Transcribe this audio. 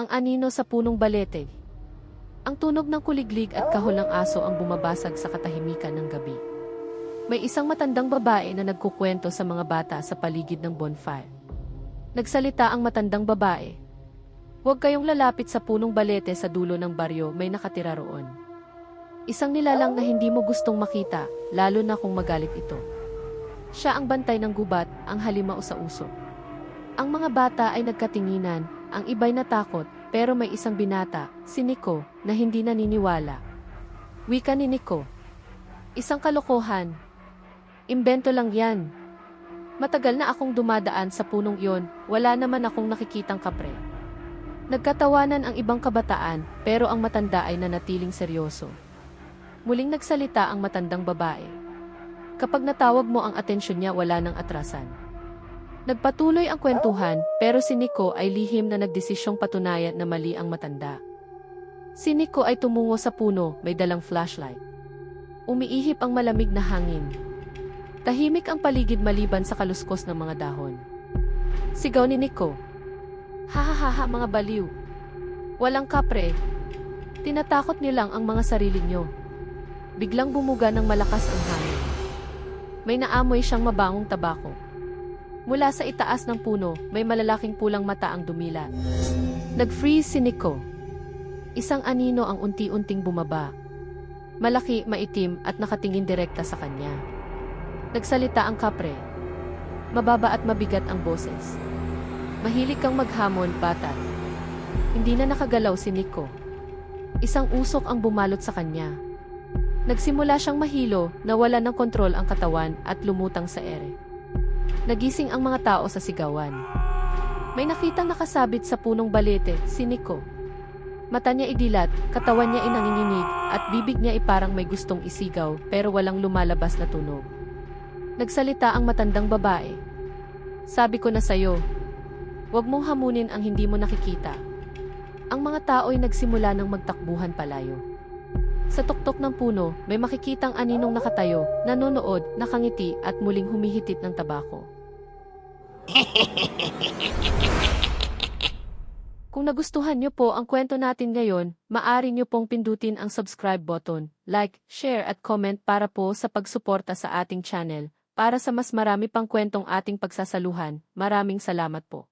Ang anino sa punong balete. Ang tunog ng kuliglig at kahol ng aso ang bumabasag sa katahimikan ng gabi. May isang matandang babae na nagkukwento sa mga bata sa paligid ng bonfire. Nagsalita ang matandang babae. Huwag kayong lalapit sa punong balete sa dulo ng baryo, may nakatira roon. Isang nilalang na hindi mo gustong makita, lalo na kung magalit ito. Siya ang bantay ng gubat, ang halimaw sa uso. Ang mga bata ay nagkatinginan, ang iba'y natakot, pero may isang binata, si Nico, na hindi naniniwala. Wika ni Nico. Isang kalokohan. Imbento lang yan. Matagal na akong dumadaan sa punong iyon, wala naman akong nakikitang kapre. Nagkatawanan ang ibang kabataan, pero ang matanda ay nanatiling seryoso. Muling nagsalita ang matandang babae. Kapag natawag mo ang atensyon niya, wala nang atrasan. Nagpatuloy ang kwentuhan, pero si Nico ay lihim na nagdesisyong patunayan na mali ang matanda. Si Nico ay tumungo sa puno, may dalang flashlight. Umiihip ang malamig na hangin. Tahimik ang paligid maliban sa kaluskos ng mga dahon. Sigaw ni Nico. Hahaha mga baliw. Walang kapre. Tinatakot niyo lang ang mga sarili niyo. Biglang bumuga ng malakas ang hangin. May naamoy siyang mabangong tabako. Mula sa itaas ng puno, may malalaking pulang mata ang dumila. Nag-freeze si Nico. Isang anino ang unti-unting bumaba. Malaki, maitim at nakatingin direkta sa kanya. Nagsalita ang kapre. Mababa at mabigat ang boses. Mahilig kang maghamon, bata. Hindi na nakagalaw si Nico. Isang usok ang bumalot sa kanya. Nagsimula siyang mahilo, nawala ng kontrol ang katawan at lumutang sa ere. Nagising ang mga tao sa sigawan. May nakitang nakasabit sa punong balete, si Nico. Mata niya idilat, katawan niya ay nanginginig, at bibig niya ay parang may gustong isigaw, pero walang lumalabas na tunog. Nagsalita ang matandang babae. Sabi ko na sayo, huwag mong hamunin ang hindi mo nakikita. Ang mga tao ay nagsimula ng magtakbuhan palayo. Sa tuktok ng puno, may makikitang aninong nakatayo, nanonood, nakangiti at muling humihitit ng tabako. Kung nagustuhan niyo po ang kwento natin ngayon, maaari niyo pong pindutin ang subscribe button, like, share at comment para po sa pagsuporta sa ating channel. Para sa mas marami pang kwentong ating pagsasaluhan, maraming salamat po.